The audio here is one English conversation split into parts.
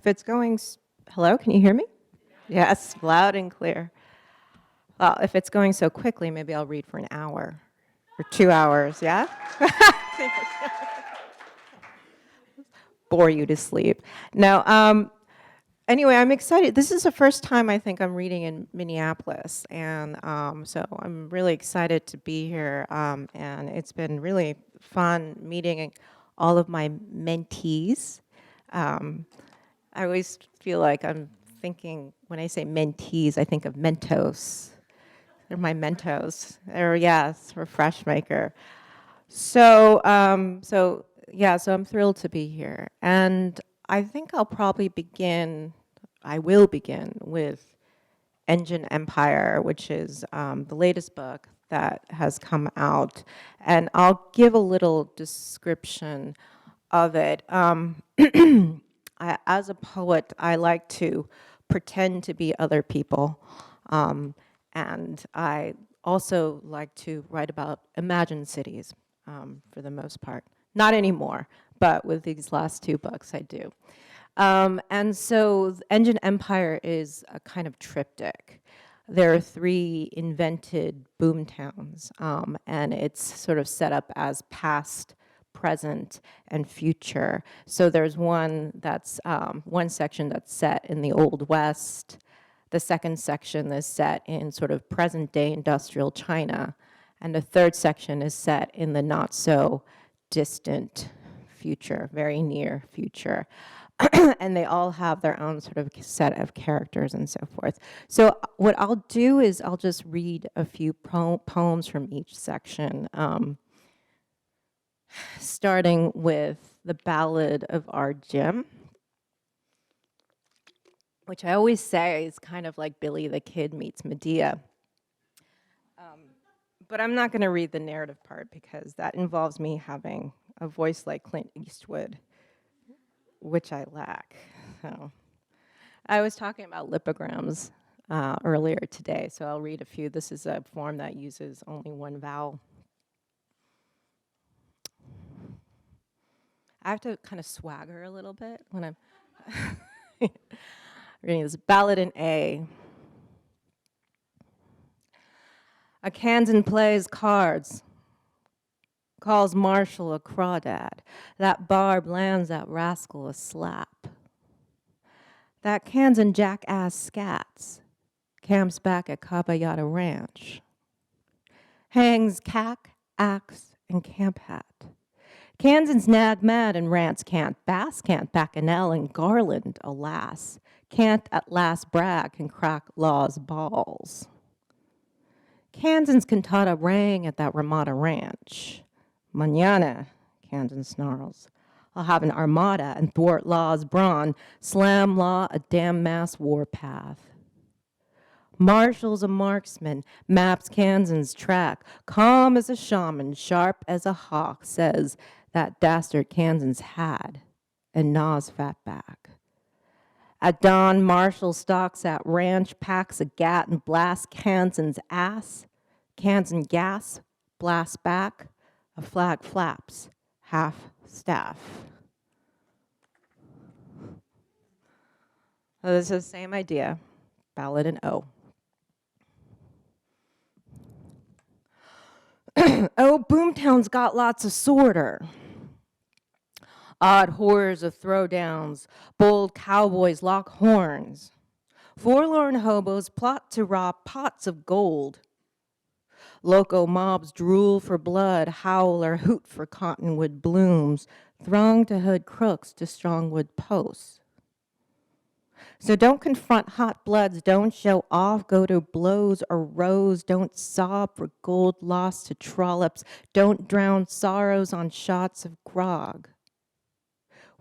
If it's going, hello, can you hear me? Yes, loud and clear. Well, if it's going so quickly, maybe I'll read for an hour or 2 hours, yeah? Bore you to sleep. No, anyway, I'm excited. This is the first time I think I'm reading in Minneapolis, and so I'm really excited to be here, and it's been really fun meeting all of my mentees. Um, I always feel like I'm thinking, when I say mentees, I think of Mentos. They're my Mentos. They're, yes, refresh maker. So I'm thrilled to be here. And I think I will begin with Engine Empire, which is the latest book that has come out. And I'll give a little description of it. As a poet, I like to pretend to be other people. And I also like to write about imagined cities for the most part. Not anymore, but with these last two books I do. And so Engine Empire is a kind of triptych. There are three invented boom towns, and it's sort of set up as past, present, and future. So there's one section that's set in the Old West. The second section is set in sort of present-day industrial China, and the third section is set in the not-so-distant future, very near future. And they all have their own sort of set of characters and so forth. So what I'll do is I'll just read a few poems from each section, starting with the Ballad of Our Jim, which I always say is kind of like Billy the Kid meets Medea. But I'm not going to read the narrative part because that involves me having a voice like Clint Eastwood, which I lack. So I was talking about lipograms earlier today, so I'll read a few. This is a form that uses only one vowel. I have to kind of swagger a little bit when I'm reading this. Ballad in A. A Kansan plays cards, calls Marshall a crawdad. That barb lands that rascal a slap. That Kansan jackass scats, camps back at Caballada Ranch. Hangs cack, axe, and camp hat. Kansans nag mad and rants can't bass, can't bacchanal and garland, alas. Can't at last brag and crack law's balls. Kansans cantata rang at that Ramada Ranch. Mañana, Kansan snarls. I'll have an armada and thwart law's brawn, slam law a damn mass warpath. Marshall's a marksman, maps Kansan's track, calm as a shaman, sharp as a hawk, says that dastard Kansans had, and gnaws fat back. At dawn, Marshall stalks at ranch, packs a gat and blasts Kansan's ass. Kansan gas, blasts back, a flag flaps, half staff. So this is the same idea, ballad in O. Oh, Boomtown's got lots of sorter. Odd horrors of throwdowns, bold cowboys lock horns. Forlorn hobos plot to rob pots of gold. Loco mobs drool for blood, howl or hoot for cottonwood blooms, throng to hood crooks to strongwood posts. So don't confront hot bloods, don't show off, go to blows or rows, don't sob for gold lost to trollops, don't drown sorrows on shots of grog.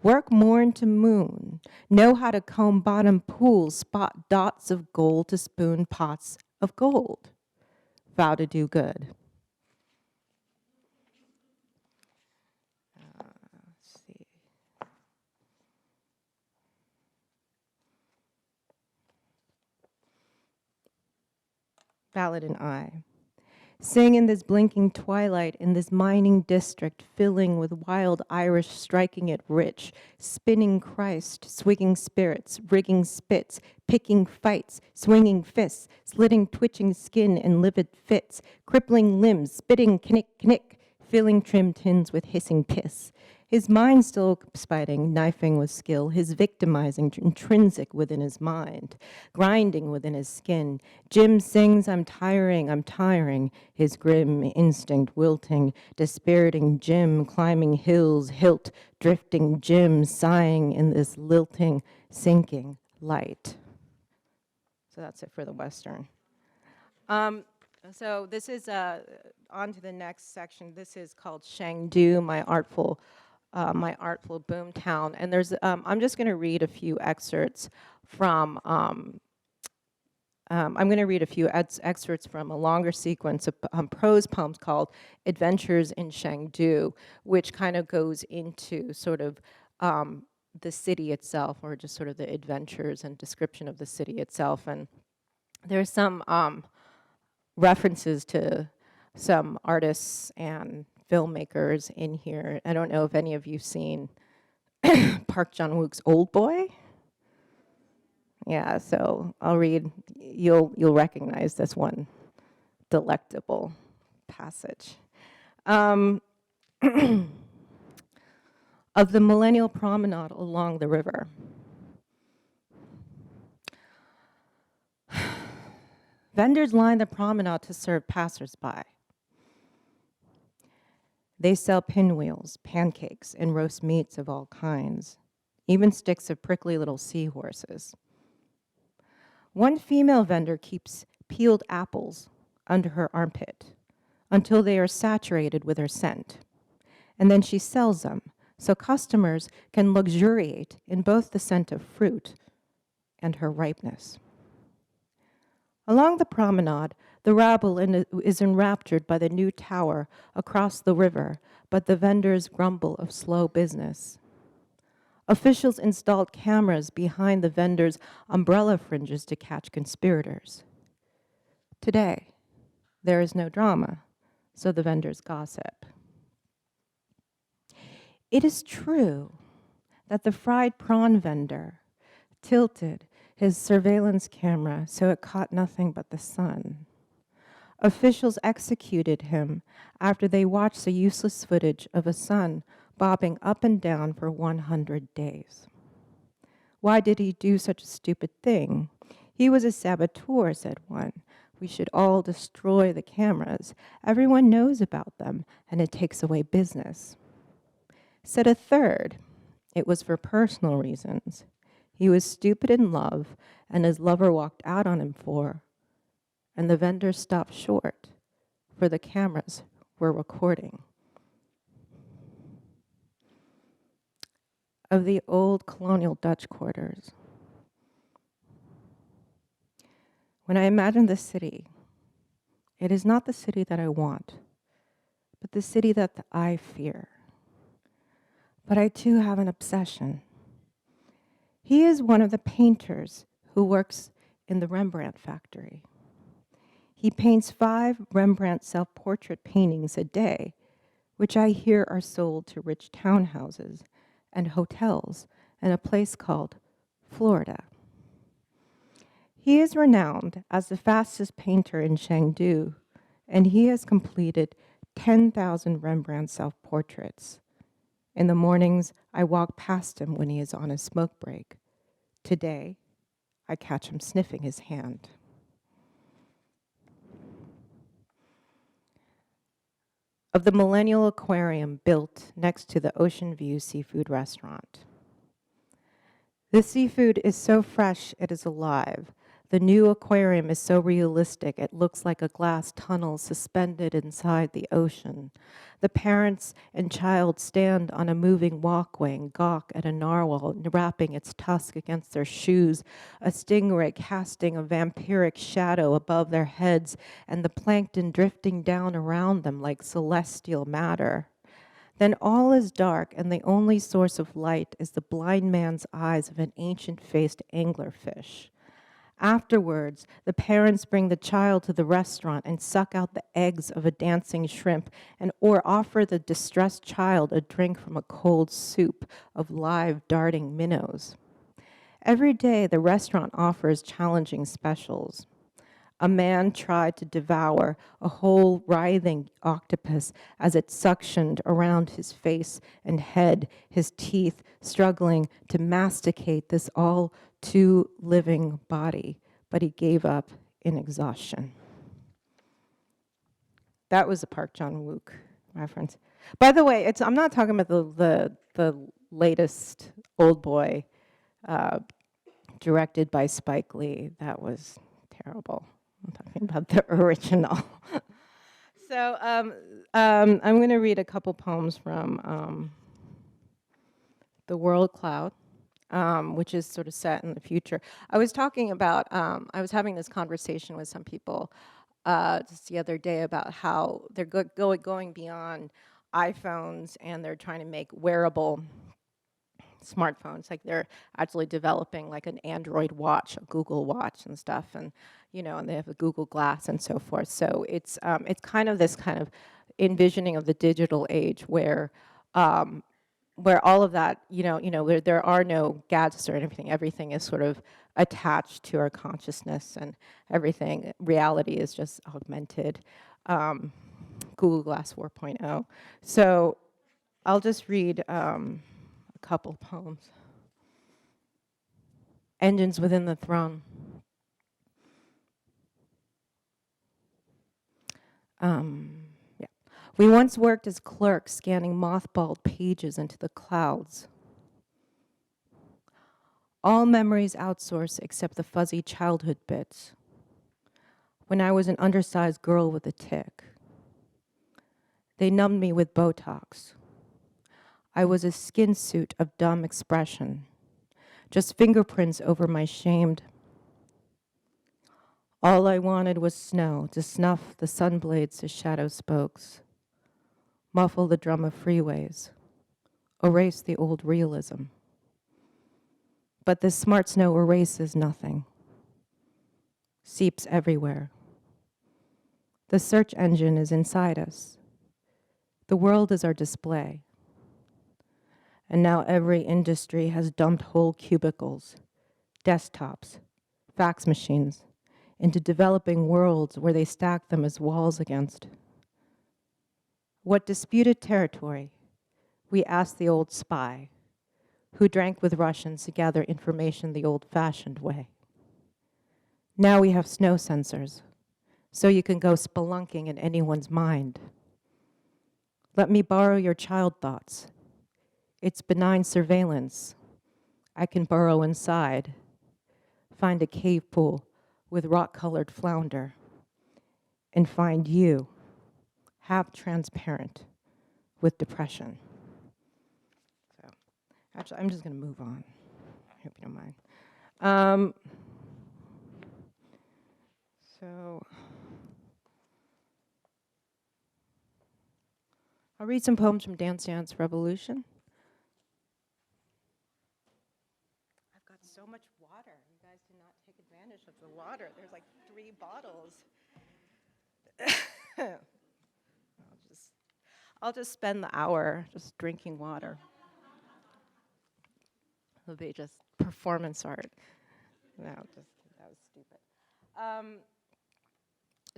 Work morn to moon, know how to comb bottom pools, spot dots of gold to spoon pots of gold. Vow to do good. Let's see. Ballad in I. Sing in this blinking twilight, in this mining district, filling with wild Irish striking it rich, spinning Christ, swigging spirits, rigging spits, picking fights, swinging fists, slitting twitching skin in livid fits, crippling limbs, spitting knick knick, filling trim tins with hissing piss. His mind still spiting, knifing with skill, his victimizing intrinsic within his mind, grinding within his skin. Jim sings, I'm tiring, his grim instinct wilting, dispiriting Jim, climbing hills, hilt, drifting Jim, sighing in this lilting, sinking light. So that's it for the Western. So this is on to the next section. This is called Chengdu, my artful boomtown. And there's I'm just going to read a few excerpts from. I'm going to read a few excerpts from a longer sequence of prose poems called Adventures in Chengdu, which kind of goes into sort of the city itself, or just sort of the adventures and description of the city itself. And there's some references to some artists and filmmakers in here. I don't know if any of you've seen Park Chan-wook's Old Boy. Yeah, so I'll read. You'll recognize this one delectable passage. Of the Millennial Promenade along the river. Vendors line the promenade to serve passersby. They sell pinwheels, pancakes, and roast meats of all kinds, even sticks of prickly little seahorses. One female vendor keeps peeled apples under her armpit until they are saturated with her scent, and then she sells them so customers can luxuriate in both the scent of fruit and her ripeness. Along the promenade, the rabble is enraptured by the new tower across the river, but the vendors grumble of slow business. Officials installed cameras behind the vendors' umbrella fringes to catch conspirators. Today, there is no drama, so the vendors gossip. It is true that the fried prawn vendor tilted his surveillance camera so it caught nothing but the sun. Officials executed him after they watched the useless footage of a sun bobbing up and down for 100 days. Why did he do such a stupid thing? He was a saboteur, said one. We should all destroy the cameras. Everyone knows about them, and it takes away business. Said a third, it was for personal reasons. He was stupid in love, and his lover walked out on him and the vendor stopped short, for the cameras were recording. Of the old colonial Dutch quarters. When I imagine the city, it is not the city that I want, but the city that I fear. But I too have an obsession. He is one of the painters who works in the Rembrandt factory. He paints 5 Rembrandt self-portrait paintings a day, which I hear are sold to rich townhouses and hotels in a place called Florida. He is renowned as the fastest painter in Chengdu, and he has completed 10,000 Rembrandt self-portraits. In the mornings, I walk past him when he is on a smoke break. Today, I catch him sniffing his hand. Of the Millennial Aquarium built next to the Ocean View Seafood Restaurant. The seafood is so fresh, it is alive. The new aquarium is so realistic, it looks like a glass tunnel suspended inside the ocean. The parents and child stand on a moving walkway and gawk at a narwhal wrapping its tusk against their shoes, a stingray casting a vampiric shadow above their heads, and the plankton drifting down around them like celestial matter. Then all is dark, and the only source of light is the blind man's eyes of an ancient-faced anglerfish. Afterwards, the parents bring the child to the restaurant and suck out the eggs of a dancing shrimp or offer the distressed child a drink from a cold soup of live darting minnows. Every day, the restaurant offers challenging specials. A man tried to devour a whole writhing octopus as it suctioned around his face and head, his teeth struggling to masticate this all too living body, but he gave up in exhaustion. That was a Park Chan-wook reference. By the way, I'm not talking about the latest Old Boy directed by Spike Lee. That was terrible. I'm talking about the original. So I'm going to read a couple poems from The World Cloud, which is sort of set in the future. I was talking about, I was having this conversation with some people just the other day about how they're going beyond iPhones and they're trying to make wearable smartphones. Like they're actually developing like an Android watch, a Google watch and stuff, and and they have a Google Glass and so forth. So it's kind of this kind of envisioning of the digital age where all of that, where there are no gadgets or anything. Everything is sort of attached to our consciousness, and everything, reality is just augmented. Google Glass 4.0. So I'll just read a couple poems. Engines within the throne. Yeah. We once worked as clerks, scanning mothballed pages into the clouds. All memories outsourced except the fuzzy childhood bits. When I was an undersized girl with a tic. They numbed me with Botox. I was a skin suit of dumb expression, just fingerprints over my shamed. All I wanted was snow to snuff the sunblades to shadow spokes, muffle the drum of freeways, erase the old realism. But this smart snow erases nothing, seeps everywhere. The search engine is inside us. The world is our display. And now every industry has dumped whole cubicles, desktops, fax machines, into developing worlds where they stack them as walls against. What disputed territory? We asked the old spy, who drank with Russians to gather information the old-fashioned way. Now we have snow sensors, so you can go spelunking in anyone's mind. Let me borrow your child thoughts. It's benign surveillance. I can burrow inside, find a cave pool with rock-colored flounder, and find you, half transparent, with depression. So, actually, I'm just going to move on. I hope you don't mind. So, I'll read some poems from Dance Dance Revolution. I've got so much water. You guys did not take advantage of the water. There's like 3 bottles. I'll just spend the hour just drinking water. It'll be just performance art. No, that was stupid.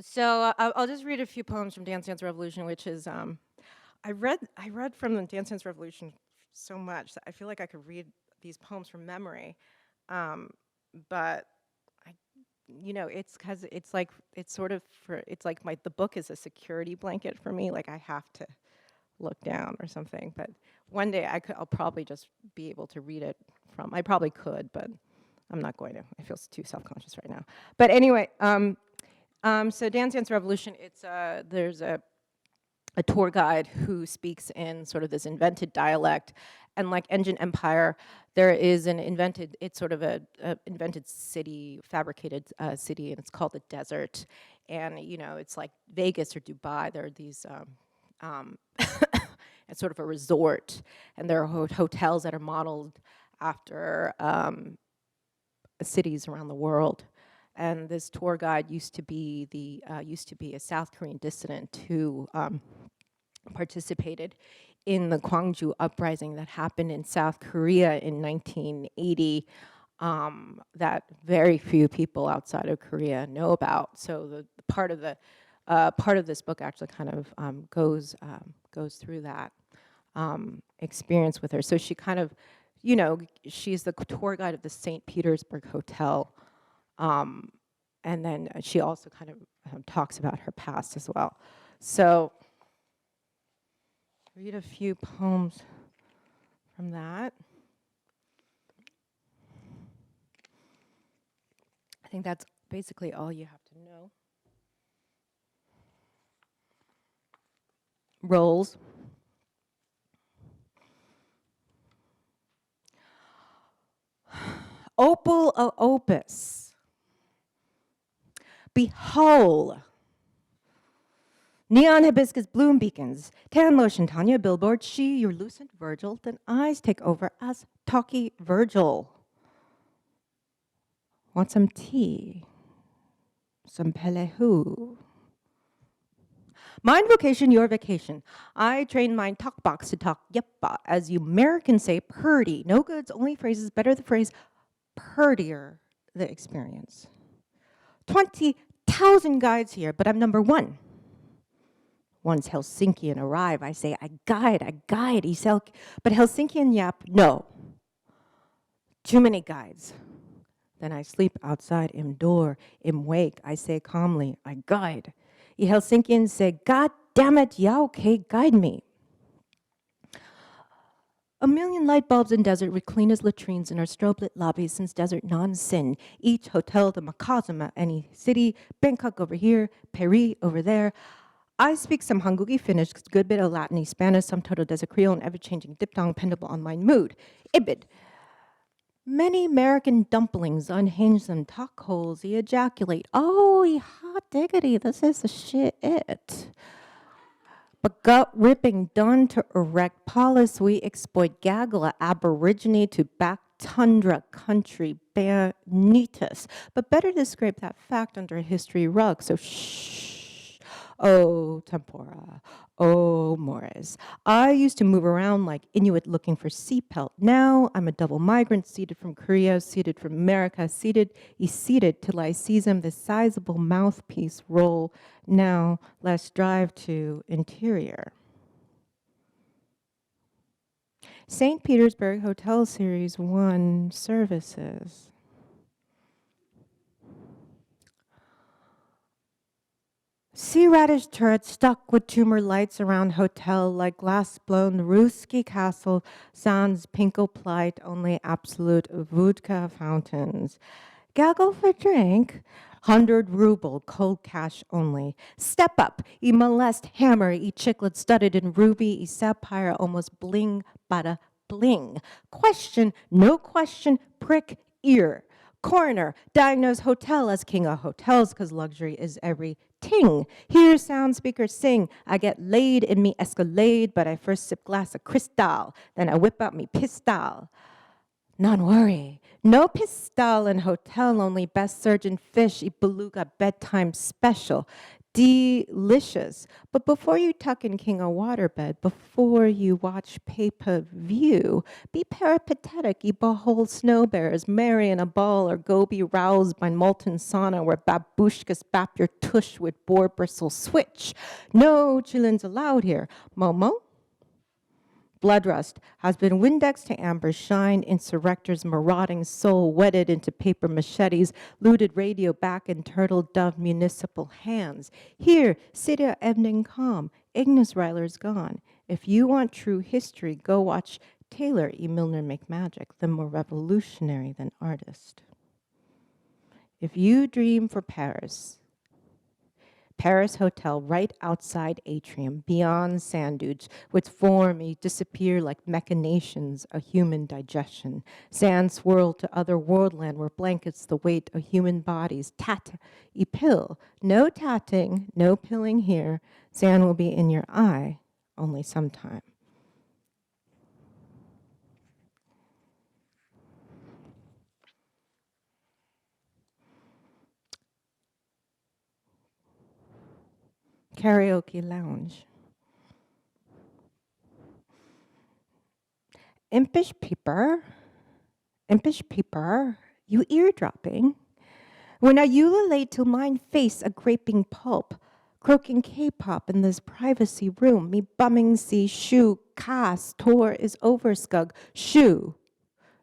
So I'll just read a few poems from Dance Dance Revolution, which is I read from the Dance Dance Revolution so much that I feel like I could read these poems from memory, but it's because it's like the book is a security blanket for me. Like I have to look down or something. But one day I'll probably just be able to read it from. I probably could, but I'm not going to. I feel too self-conscious right now. But anyway, so Dance Dance Revolution. There's a tour guide who speaks in sort of this invented dialect, and like Engine Empire, there is it's sort of a invented city, fabricated city, and it's called the Desert, and it's like Vegas or Dubai. There are these, it's sort of a resort, and there are hotels that are modeled after cities around the world. and this tour guide used to be a South Korean dissident who participated in the Gwangju uprising that happened in South Korea in 1980, that very few people outside of Korea know about. So the part of this book actually kind of goes through that experience with her. So she kind of, she's the tour guide of the St. Petersburg Hotel, and then she also kind of talks about her past as well. So read a few poems from that. I think that's basically all you have to know. Roles. Opal o opus. Behold. Neon hibiscus bloom beacons, tan lotion Tanya billboard, she your lucent Virgil, then eyes take over as talky Virgil. Want some tea? Some pelehu? Mine vocation, your vacation. I train my talk box to talk yeppa, as you Americans say, purdy. No goods, only phrases, better the phrase purdier the experience. 20,000 guides here, but I'm number one. Once Helsinkian arrive, I say, I guide, but Helsinkian yap, no. Too many guides. Then I sleep outside, im door, im wake, I say calmly, I guide. The Helsinkians say, God damn it, yeah, okay, guide me. A million light bulbs in desert with clean as latrines in our strobe-lit lobbies since desert non-sin. Each hotel the macosm at any city, Bangkok over here, Paris over there. I speak some Hangugi Finnish, good bit of Latin, Spanish, some total desert Creole, and ever-changing diphthong pendable on my mood. Ibid. Many American dumplings unhinge them, talk holes, ejaculate. Oh, hot diggity, this is the shit. But gut-ripping done to erect polis, we exploit gaggle aborigine to back tundra country banitas. But better to scrape that fact under a history rug, so shh. Oh, tempora. Oh, mores. I used to move around like Inuit looking for sea pelt. Now I'm a double migrant, seated from Korea, seated from America, seated till I seize him the sizable mouthpiece roll. Now let's drive to interior. St. Petersburg Hotel Series 1 services. Sea radish turret stuck with tumor lights around hotel like glass-blown Ruski castle sans pinko plight, only absolute vodka fountains. Gaggle for drink, 100 ruble, cold cash only. Step up, e molest hammer, e chiclet studded in ruby, e sapphire almost bling, bada bling. Question, no question, prick ear. Coroner, diagnose hotel as king of hotels, cause luxury is every ting. Hear sound speakers sing. I get laid in me escalade, but I first sip glass of crystal, then I whip out me pistol. None worry. No pistol in hotel, only best surgeon fish, e beluga bedtime special. Delicious. But before you tuck in king of waterbed, before you watch pay-per-view, be peripatetic, ye behold snow bears, marry in a ball, or go be roused by molten sauna where babushkas bap your tush with boar bristle switch. No chillins allowed here. Momo? Blood rust has been Windex to amber shine, insurrectors' marauding soul wedded into paper machetes, looted radio back in turtle dove municipal hands. Here, City evening calm, Ignis Ryler's gone. If you want true history, go watch Taylor E. Milner make magic, the more revolutionary than artist. If you dream for Paris Hotel right outside atrium, beyond sand dunes, with form disappear like machinations of human digestion. Sand swirled to other worldland where blankets the weight of human bodies. Tat, pill. No tatting, no pilling here. Sand will be in your eye, only sometime. karaoke lounge. Impish peeper, you eardropping? When I ululate till mine face a graping pulp, croaking K-pop in this privacy room, me bumming see shoe, cast, tor is overskug, shoe,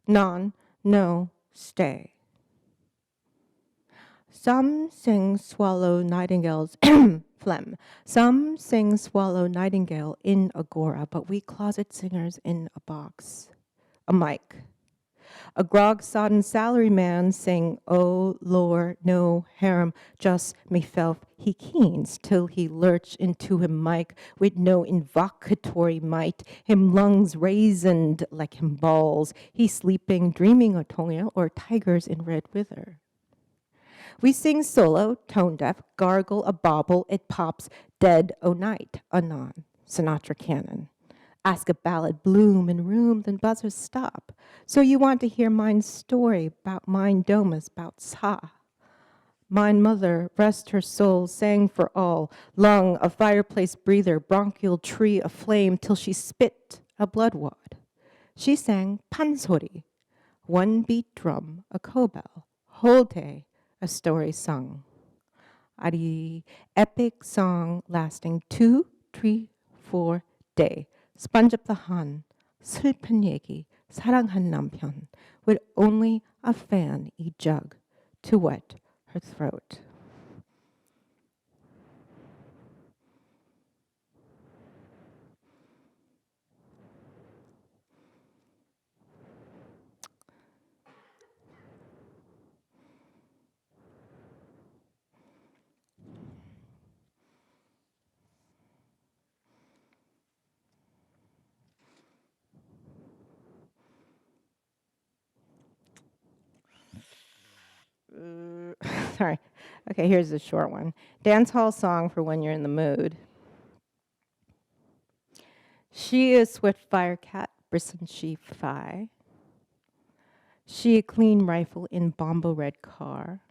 non, no, stay. Some sing swallow nightingales, phlegm. Some sing swallow nightingale in agora, but we closet singers in a box, a mic. A grog-sodden salaryman sing, "Oh Lord, no harem, just meself he keens," till he lurch into him mic with no invocatory might, him lungs raisined like him balls, he sleeping, dreaming of Tonga or tigers in red wither. We sing solo, tone deaf, gargle a bobble, it pops, dead o' night, anon, Sinatra canon. Ask a ballad bloom in room, then buzzers stop. So you want to hear mine story about mine domus, about Sa. Mine mother, rest her soul, sang for all, lung, a fireplace breather, bronchial tree aflame, till she spit a blood wad. She sang pansori, one beat drum, a cobell, whole day, a story sung. Ari, epic song lasting 2, 3, 4 day. Sponge up the Han, 슬픈 얘기, 사랑한 남편, with only a fan each jug to wet her throat. Sorry. Okay, here's a short one. Dance hall song for when you're in the mood. She is swift firecat, brisson she fi. She a clean rifle in bombo red car.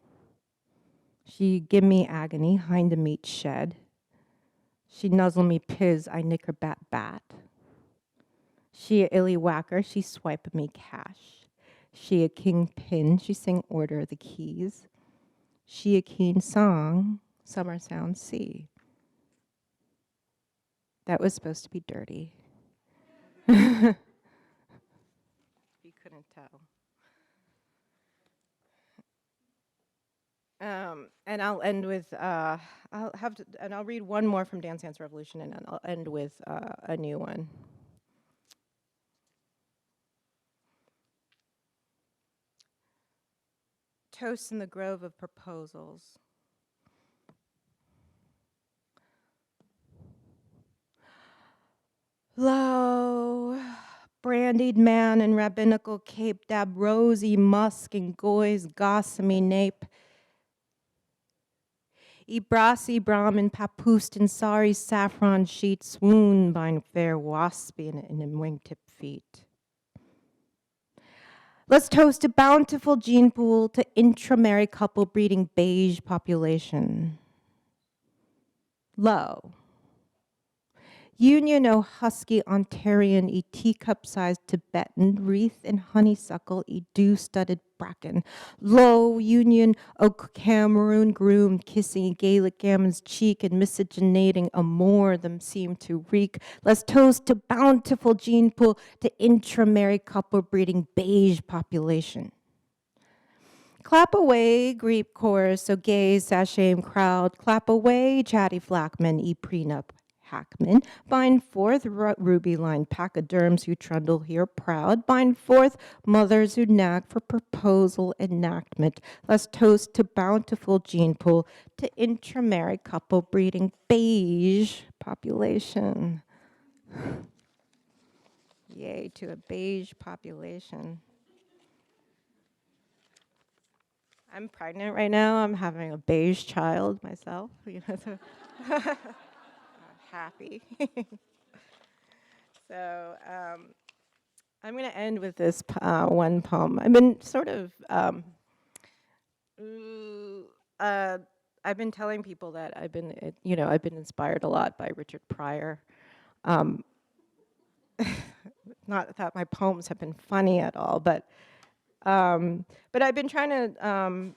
She give me agony, hind a meat shed. She nuzzle me piz, I nick her bat. She a illy whacker, she swipe me cash. She a kingpin, she sing order the keys. She a keen song, summer sound sea. That was supposed to be dirty. You couldn't tell. And I'll end with I'll read one more from Dance Dance Revolution, and then I'll end with a new one. Toast in the Grove of Proposals. Lo, brandied man in rabbinical cape, dab rosy musk and goy's gossamy nape. Ibrasi Brahmin papoosed in sari saffron sheet, swoon by fair waspian in wingtip feet. Let's toast a bountiful gene pool to intramarry couple breeding beige population. Lo, Union o husky Ontarian e teacup-sized Tibetan, wreath in honeysuckle e dew-studded bracken. Lo, Union o Cameroon groom kissing Gaelic gammon's cheek and miscegenating a more them seem to reek. Let's toast to bountiful gene pool to intramarry couple breeding beige population. Clap away, Greek chorus, so gay, sashame crowd. Clap away, chatty flackman, e prenup hackman. Bind forth, ruby-lined pachyderms who trundle here proud. Bind forth, mothers who nag for proposal enactment. Let's toast to bountiful gene pool, to intramarry couple breeding beige population. Yay, to a beige population. I'm pregnant right now. I'm having a beige child myself. You know, so I'm happy. So I'm going to end with this one poem. I've been sort of I've been telling people that I've been inspired a lot by Richard Pryor. Um, not that my poems have been funny at all, but I've been trying to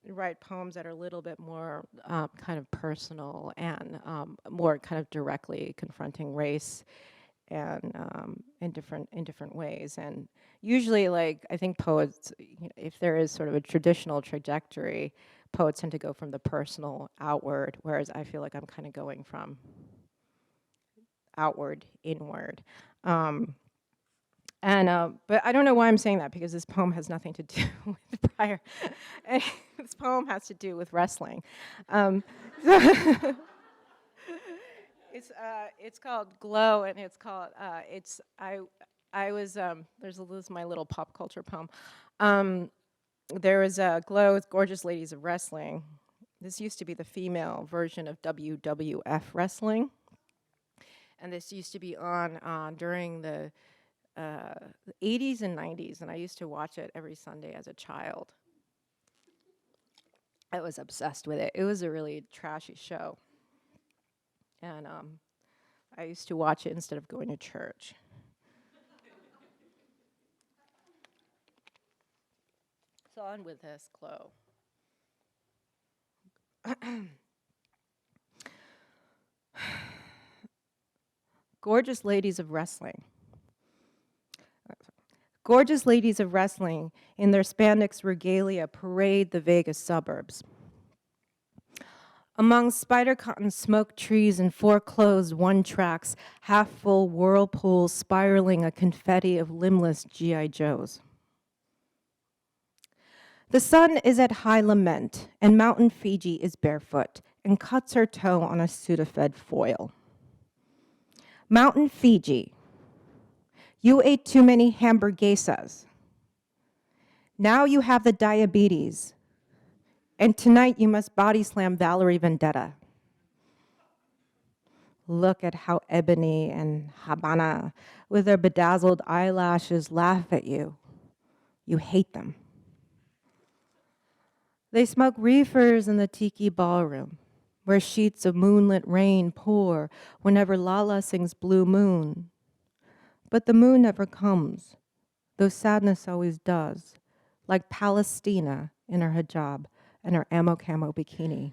write poems that are a little bit more kind of personal and more kind of directly confronting race and in different ways. And usually, like, I think poets, if there is sort of a traditional trajectory, poets tend to go from the personal outward, whereas I feel like I'm kind of going from outward inward. But I don't know why I'm saying that, because this poem has nothing to do with Pryor. This poem has to do with wrestling. It's called Glow, and it's called I was this is my little pop culture poem. There was a Glow with Gorgeous Ladies of Wrestling. This used to be the female version of WWF wrestling, and this used to be on during the 80s and 90s, and I used to watch it every Sunday as a child. I was obsessed with it. It was a really trashy show, and I used to watch it instead of going to church. So on with this, Chloe. Gorgeous ladies of wrestling. Gorgeous ladies of wrestling in their spandex regalia parade the Vegas suburbs. Among spider cotton smoke trees and foreclosed one-tracks, half-full whirlpools spiraling a confetti of limbless G.I. Joes. The sun is at high lament, and Mountain Fiji is barefoot and cuts her toe on a Sudafed foil. Mountain Fiji, you ate too many hamburguesas. Now you have the diabetes, and tonight you must body slam Valerie Vendetta. Look at how Ebony and Habana, with their bedazzled eyelashes, laugh at you. You hate them. They smoke reefers in the tiki ballroom, where sheets of moonlit rain pour whenever Lala sings Blue Moon. But the moon never comes, though sadness always does, like Palestina in her hijab and her ammo camo bikini.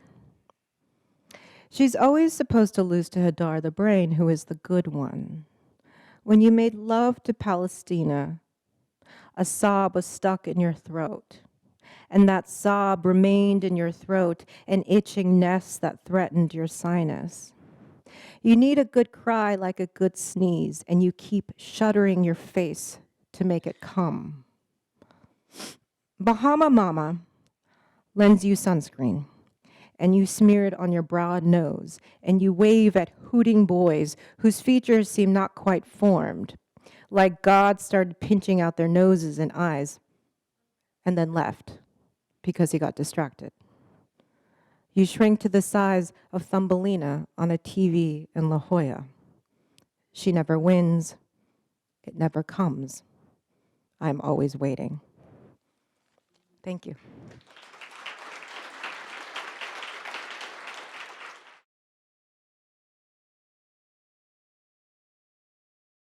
She's always supposed to lose to Hadar the brain, who is the good one. When you made love to Palestina, a sob was stuck in your throat, and that sob remained in your throat, an itching nest that threatened your sinus. You need a good cry like a good sneeze, and you keep shuddering your face to make it come. Bahama Mama lends you sunscreen, and you smear it on your broad nose, and you wave at hooting boys whose features seem not quite formed, like God started pinching out their noses and eyes, and then left because he got distracted. You shrink to the size of Thumbelina on a TV in La Jolla. She never wins. It never comes. I'm always waiting. Thank you.